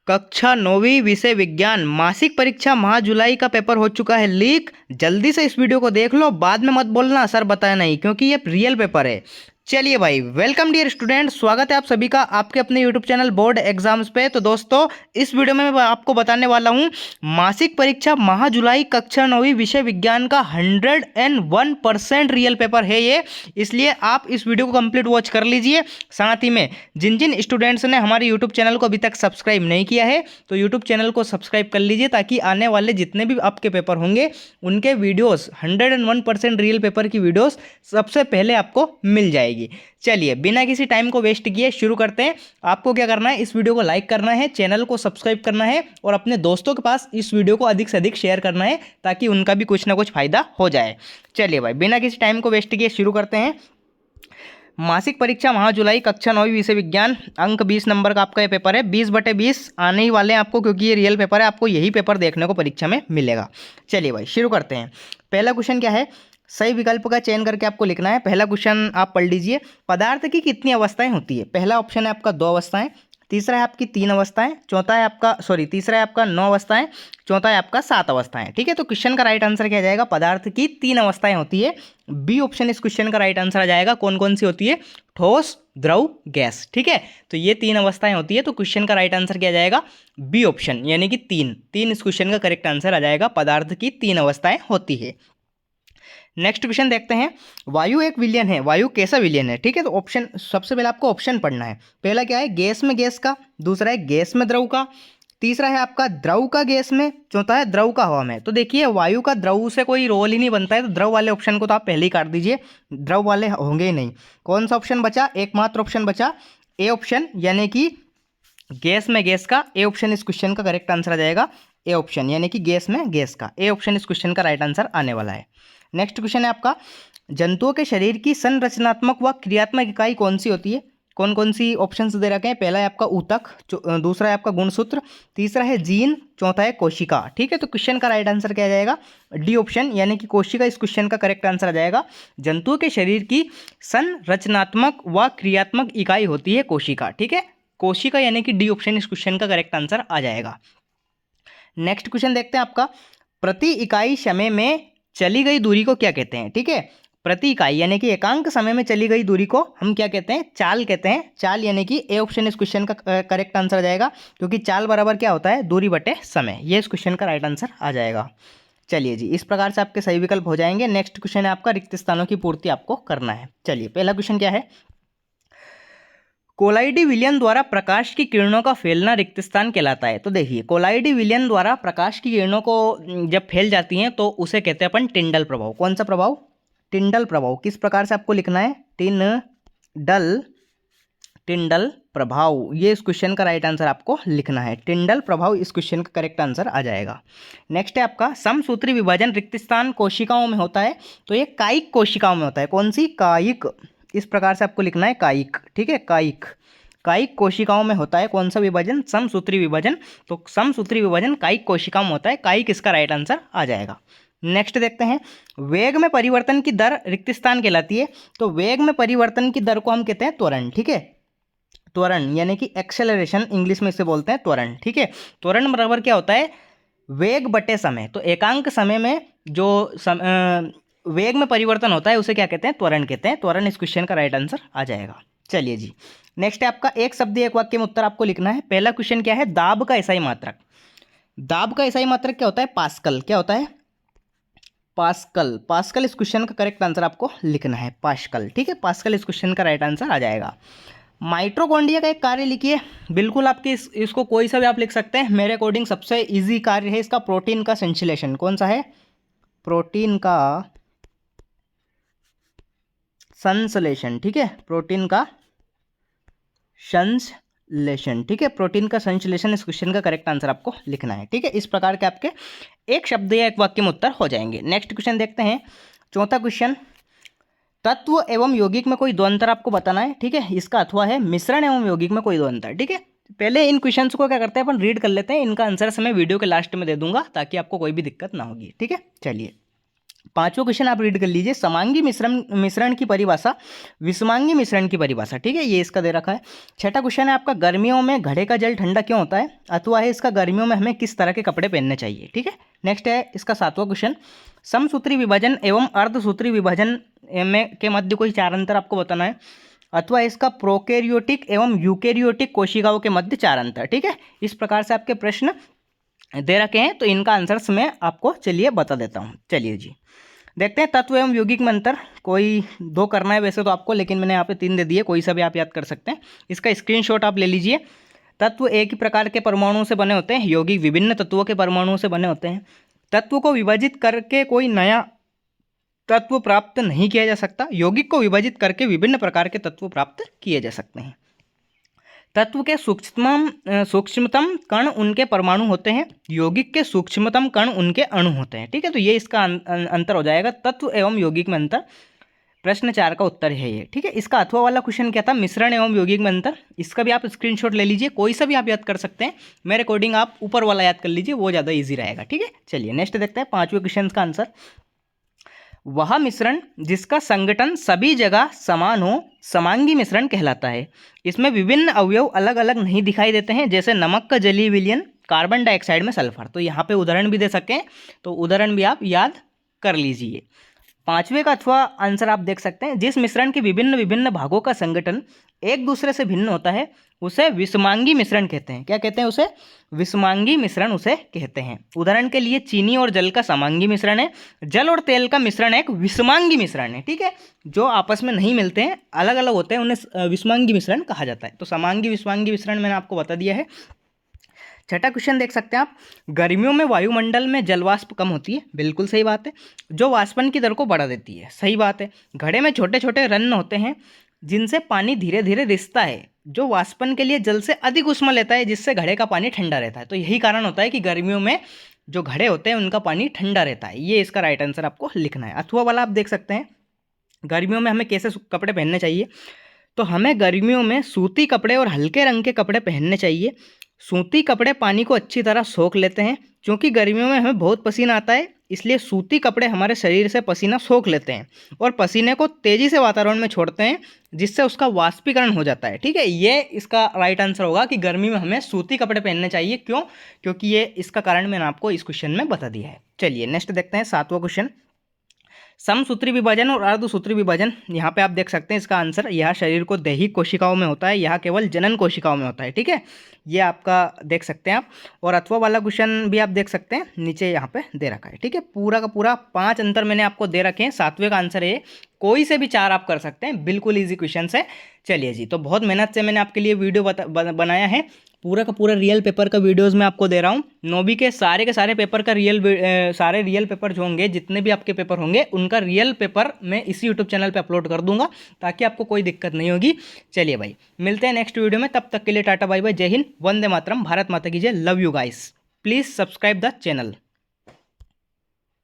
कक्षा 9वीं विषय विज्ञान मासिक परीक्षा माह जुलाई का पेपर हो चुका है लीक। जल्दी से इस वीडियो को देख लो, बाद में मत बोलना सर बताया नहीं, क्योंकि ये रियल पेपर है। चलिए भाई, वेलकम डियर स्टूडेंट, स्वागत है आप सभी का आपके अपने यूट्यूब चैनल बोर्ड एग्जाम्स पे। तो दोस्तों, इस वीडियो में मैं आपको बताने वाला हूँ मासिक परीक्षा माह जुलाई कक्षा 9वीं विषय विज्ञान का 101% रियल पेपर है ये, इसलिए आप इस वीडियो को कंप्लीट वॉच कर लीजिए। साथ ही में जिन जिन स्टूडेंट्स ने हमारे यूट्यूब चैनल को अभी तक सब्सक्राइब नहीं किया है तो यूट्यूब चैनल को सब्सक्राइब कर लीजिए, ताकि आने वाले जितने भी आपके पेपर होंगे उनके वीडियोस 101% रियल पेपर की वीडियोस सबसे पहले आपको मिल जाएगी। चलिए, बिना किसी टाइम को वेस्ट किए शुरू करते हैं। आपको क्या करना है, इस वीडियो को लाइक करना है, चैनल को सब्सक्राइब करना है और अपने दोस्तों के पास इस वीडियो को अधिक से अधिक शेयर करना है, ताकि उनका भी कुछ ना कुछ फायदा हो जाए। चलिए भाई, बिना किसी टाइम को वेस्ट किए शुरू करते हैं। मासिक परीक्षा माह जुलाई कक्षा 9वीं विषय विज्ञान, अंक 20 नंबर का आपका ये पेपर है। 20/20 आने ही वाले हैं आपको, क्योंकि ये रियल पेपर है, आपको यही पेपर देखने को परीक्षा में मिलेगा। चलिए भाई, शुरू करते हैं। पहला क्वेश्चन क्या है, सही विकल्प का चयन करके आपको लिखना है। पहला क्वेश्चन आप पढ़ लीजिए। पदार्थ की कितनी अवस्थाएं होती है? पहला ऑप्शन है आपका 2 अवस्थाएं, तीसरा है आपकी 3 अवस्थाएं, चौथा है आपका तीसरा है आपका 9 अवस्थाएं, चौथा है आपका 7 अवस्थाएं। ठीक है, तो क्वेश्चन का राइट आंसर क्या जाएगा? पदार्थ की 3 अवस्थाएं होती है। बी ऑप्शन इस क्वेश्चन का राइट आंसर आ जाएगा। कौन कौन सी होती है? ठोस, द्रव, गैस। ठीक है, तो ये 3 अवस्थाएं होती है, तो क्वेश्चन का राइट आंसर क्या जाएगा? बी ऑप्शन, यानी कि 3 इस क्वेश्चन का करेक्ट आंसर आ जाएगा। पदार्थ की 3 अवस्थाएं होती है। नेक्स्ट क्वेश्चन देखते हैं। वायु एक विलयन है, वायु कैसा विलयन है? ठीक है, तो ऑप्शन, सबसे पहले आपको ऑप्शन पढ़ना है। पहला क्या है? गैस में गैस का, दूसरा है गैस में द्रव का, तीसरा है आपका द्रव का गैस में, चौथा है द्रव का हवा में। तो देखिए, वायु का द्रव से कोई रोल ही नहीं बनता है, तो द्रव वाले ऑप्शन को तो आप पहले ही काट दीजिए, द्रव वाले होंगे ही नहीं। कौन सा ऑप्शन बचा? एकमात्र ऑप्शन बचा ए ऑप्शन, यानी कि गैस में गैस का। ए ऑप्शन इस क्वेश्चन का करेक्ट आंसर आ जाएगा। ए ऑप्शन, यानी कि गैस में गैस का। ए ऑप्शन इस क्वेश्चन का राइट आंसर आने वाला है। नेक्स्ट क्वेश्चन है आपका, जंतुओं के शरीर की संरचनात्मक व क्रियात्मक इकाई कौन सी होती है? कौन कौन सी ऑप्शंस दे रखे हैं? पहला है आपका ऊतक, दूसरा है आपका गुणसूत्र, तीसरा है जीन, चौथा है कोशिका। ठीक है, तो क्वेश्चन का राइट आंसर क्या जाएगा? डी ऑप्शन, यानी कि कोशिका इस क्वेश्चन का करेक्ट आंसर आ जाएगा। जंतुओं के शरीर की संरचनात्मक व क्रियात्मक इकाई होती है कोशिका। ठीक है, कोशिका, यानी कि डी ऑप्शन इस क्वेश्चन का करेक्ट आंसर आ जाएगा। नेक्स्ट क्वेश्चन देखते हैं आपका, प्रति इकाई समय में चली गई दूरी को क्या कहते हैं? ठीक है, प्रति इकाई यानी कि एकांक समय में चली गई दूरी को हम क्या कहते हैं? चाल कहते हैं। चाल, यानी कि ए ऑप्शन इस क्वेश्चन का करेक्ट आंसर आ जाएगा, क्योंकि चाल बराबर क्या होता है? दूरी बटे समय। ये इस क्वेश्चन का राइट आंसर आ जाएगा। चलिए जी, इस प्रकार से आपके सही विकल्प हो जाएंगे। नेक्स्ट क्वेश्चन है आपका, रिक्त स्थानों की पूर्ति आपको करना है। चलिए, पहला क्वेश्चन क्या है, कोलाइडी विलयन द्वारा प्रकाश की किरणों का फैलना रिक्त स्थान कहलाता है। तो देखिए, कोलाइडी विलयन द्वारा प्रकाश की किरणों को जब फैल जाती हैं तो उसे कहते हैं अपन टिंडल प्रभाव। कौन सा प्रभाव? टिंडल प्रभाव। किस प्रकार से आपको लिखना है? टिंडल प्रभाव। ये इस क्वेश्चन का राइट आंसर आपको लिखना है। टिंडल प्रभाव इस क्वेश्चन का करेक्ट आंसर आ जाएगा। नेक्स्ट है आपका, समसूत्री विभाजन रिक्त स्थान कोशिकाओं में होता है। तो ये कायिक कोशिकाओं में होता है। कौन सी? कायिक। इस प्रकार से आपको लिखना है, कायिक। ठीक है, कायिक, कायिक कोशिकाओं में होता है। कौन सा विभाजन? समसूत्री विभाजन। तो समसूत्री विभाजन कायिक कोशिकाओं में होता है। कायिक इसका राइट आंसर आ जाएगा। नेक्स्ट देखते हैं, वेग में परिवर्तन की दर रिक्त स्थान कहलाती है। तो वेग में परिवर्तन की दर को हम कहते हैं त्वरण। ठीक है, त्वरण, यानी कि एक्सेलरेशन इंग्लिश में इसे बोलते हैं, त्वरण। ठीक है, त्वरण बराबर क्या होता है? वेग बटे समय। तो एकांक समय में जो वेग में परिवर्तन होता है उसे क्या कहते हैं? त्वरण कहते हैं। त्वरण इस क्वेश्चन का राइट आंसर आ जाएगा। चलिए जी, नेक्स्ट है आपका, एक शब्द एक वाक्य में उत्तर आपको लिखना है। पहला क्वेश्चन क्या है, दाब का एसआई मात्रक। दाब का एसआई मात्रक क्या होता है? पास्कल। क्या होता है? पास्कल। पास्कल इस क्वेश्चन का करेक्ट आंसर आपको लिखना है, पास्कल। ठीक है, पास्कल इस क्वेश्चन का राइट आंसर आ जाएगा। माइटोकॉन्ड्रिया का एक कार्य लिखिए। बिल्कुल आपके इसको कोई सा भी आप लिख सकते हैं, मेरे अकॉर्डिंग सबसे इजी कार्य है इसका प्रोटीन का संश्लेषण। कौन सा है? प्रोटीन का संश्लेषण। ठीक है, प्रोटीन का संश्लेषण। ठीक है, प्रोटीन का संश्लेषण इस क्वेश्चन का करेक्ट आंसर आपको लिखना है। ठीक है, इस प्रकार के आपके एक शब्द या एक वाक्य में उत्तर हो जाएंगे। नेक्स्ट क्वेश्चन देखते हैं, चौथा क्वेश्चन, तत्व एवं यौगिक में कोई द्वंद्व आपको बताना है। ठीक है, इसका अथवा है मिश्रण एवं यौगिक में कोई द्वंद्व। ठीक है, पहले इन क्वेश्चंस को क्या करते हैं अपन रीड कर लेते हैं। इनका आंसर मैं वीडियो के लास्ट में दे दूंगा, ताकि आपको कोई भी दिक्कत ना होगी। ठीक है, चलिए, पांचवा क्वेश्चन आप रीड कर लीजिए, समांगी मिश्रण की परिभाषा, विषमांगी मिश्रण की परिभाषा, ठीक है, ये इसका दे रखा है। छठा क्वेश्चन है आपका, गर्मियों में घड़े का जल ठंडा क्यों होता है, अथवा है इसका गर्मियों में हमें किस तरह के कपड़े पहनने चाहिए, ठीक है। नेक्स्ट है इसका सातवां क्वेश्चन, समसूत्री विभाजन एवं अर्धसूत्री विभाजन में के मध्य कोई चार अंतर आपको बताना है, अथवा इसका प्रोकैरियोटिक एवं यूकैरियोटिक कोशिकाओं के मध्य चार अंतर, ठीक है। इस प्रकार से आपके प्रश्न दे रखे हैं, तो इनका आंसर्स मैं आपको चलिए बता देता हूँ। चलिए जी देखते हैं, तत्व एवं यौगिक में अंतर, कोई दो करना है वैसे तो आपको, लेकिन मैंने यहाँ पे तीन दे दिए, कोई सा भी आप याद कर सकते हैं। इसका स्क्रीनशॉट आप ले लीजिए। तत्व एक ही प्रकार के परमाणुओं से बने होते हैं, यौगिक विभिन्न तत्वों के परमाणुओं से बने होते हैं। तत्व को विभाजित करके कोई नया तत्व प्राप्त नहीं किया जा सकता, यौगिक को विभाजित करके विभिन्न प्रकार के तत्व प्राप्त किए जा सकते हैं। तत्व के सूक्ष्मतम कण उनके परमाणु होते हैं, यौगिक के सूक्ष्मतम कण उनके अणु होते हैं, ठीक है। तो ये इसका अंतर हो जाएगा, तत्व एवं यौगिक में अंतर। प्रश्न 4 का उत्तर है ये, ठीक है। इसका अथवा वाला क्वेश्चन क्या था, मिश्रण एवं यौगिक में अंतर, इसका भी आप स्क्रीनशॉट ले लीजिए, कोई सा भी आप याद कर सकते हैं, मेरे अकॉर्डिंग आप ऊपर वाला याद कर लीजिए, वो ज़्यादा ईजी रहेगा, ठीक है। चलिए नेक्स्ट देखते हैं, पांचवें क्वेश्चन का आंसर, वह मिश्रण जिसका संगठन सभी जगह समान हो समांगी मिश्रण कहलाता है। इसमें विभिन्न अवयव अलग अलग नहीं दिखाई देते हैं, जैसे नमक का जलीय विलयन, कार्बन डाइऑक्साइड में सल्फर। तो यहाँ पे उदाहरण भी दे सकें, तो उदाहरण भी आप याद कर लीजिए। पांचवे का अथवा आंसर आप देख सकते हैं, जिस मिश्रण के विभिन्न विभिन्न भागों का संगठन एक दूसरे से भिन्न होता है उसे विषमांगी मिश्रण कहते हैं। क्या कहते हैं उसे? विषमांगी मिश्रण उसे कहते हैं। उदाहरण के लिए चीनी और जल का समांगी मिश्रण है, जल और तेल का मिश्रण एक विषमांगी मिश्रण है, ठीक है। जो आपस में नहीं मिलते हैं, अलग अलग होते हैं, उन्हें विषमांगी मिश्रण कहा जाता है। तो समांगी विषमांगी मिश्रण मैंने आपको बता दिया है। छठा क्वेश्चन देख सकते हैं आप, गर्मियों में वायुमंडल में जलवाष्प कम होती है, बिल्कुल सही बात है, जो वाष्पन की दर को बढ़ा देती है, सही बात है। घड़े में छोटे छोटे रन्न होते हैं जिनसे पानी धीरे धीरे रिसता है, जो वाष्पन के लिए जल से अधिक ऊष्मा लेता है, जिससे घड़े का पानी ठंडा रहता है। तो यही कारण होता है कि गर्मियों में जो घड़े होते हैं उनका पानी ठंडा रहता है। ये इसका राइट आंसर आपको लिखना है। अथवा वाला आप देख सकते हैं, गर्मियों में हमें कैसे कपड़े पहनने चाहिए, तो हमें गर्मियों में सूती कपड़े और हल्के रंग के कपड़े पहनने चाहिए। सूती कपड़े पानी को अच्छी तरह सोख लेते हैं, क्योंकि गर्मियों में हमें बहुत पसीना आता है, इसलिए सूती कपड़े हमारे शरीर से पसीना सोख लेते हैं और पसीने को तेज़ी से वातावरण में छोड़ते हैं, जिससे उसका वाष्पीकरण हो जाता है, ठीक है। ये इसका राइट आंसर होगा कि गर्मी में हमें सूती कपड़े पहनने चाहिए। क्यों? क्योंकि ये इसका कारण मैंने आपको इस क्वेश्चन में बता दिया है। चलिए नेक्स्ट देखते हैं, सातवां क्वेश्चन, समसूत्री विभाजन और अर्धसूत्री विभाजन। यहाँ पे आप देख सकते हैं इसका आंसर, यह शरीर को दैहिक कोशिकाओं में होता है, यह केवल जनन कोशिकाओं में होता है, ठीक है। ये आपका देख सकते हैं आप। और अथवा वाला क्वेश्चन भी आप देख सकते हैं, नीचे यहाँ पे दे रखा है, ठीक है। पूरा का पूरा 5 अंतर मैंने आपको दे रखे हैं। सातवें का आंसर है, कोई से भी 4 आप कर सकते हैं, बिल्कुल ईजी क्वेश्चन है। चलिए जी, तो बहुत मेहनत से मैंने आपके लिए वीडियो बनाया है, पूरा का पूरा रियल पेपर का वीडियोस मैं आपको दे रहा हूँ। नौवीं के सारे पेपर का सारे रियल पेपर जो होंगे, जितने भी आपके पेपर होंगे, उनका रियल पेपर मैं इसी यूट्यूब चैनल पे अपलोड कर दूंगा, ताकि आपको कोई दिक्कत नहीं होगी। चलिए भाई, मिलते हैं नेक्स्ट वीडियो में, तब तक के लिए टाटा बाय बाय, जय हिंद, वंदे मातरम, भारत माता की जय, love you guys, please subscribe the channel.